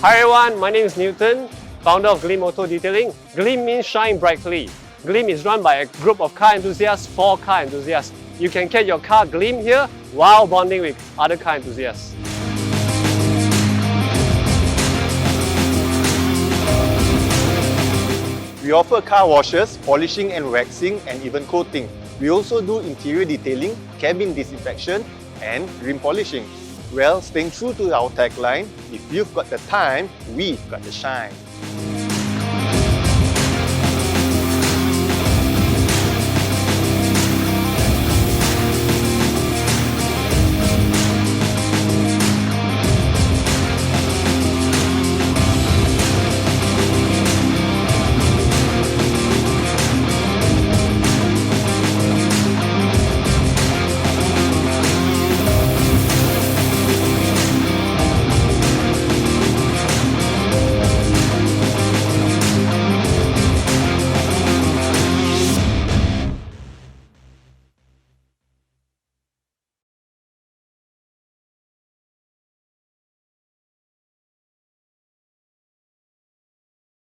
Hi everyone, my name is Newton, founder of Gleam Auto Detailing. Gleam means shine brightly. Gleam is run by a group of car enthusiasts for car enthusiasts. You can get your car Gleam here while bonding with other car enthusiasts. We offer car washes, polishing and waxing, and even coating. We also do interior detailing, cabin disinfection, and rim polishing. Well, staying true to our tagline, if you've got the time, we've got the shine.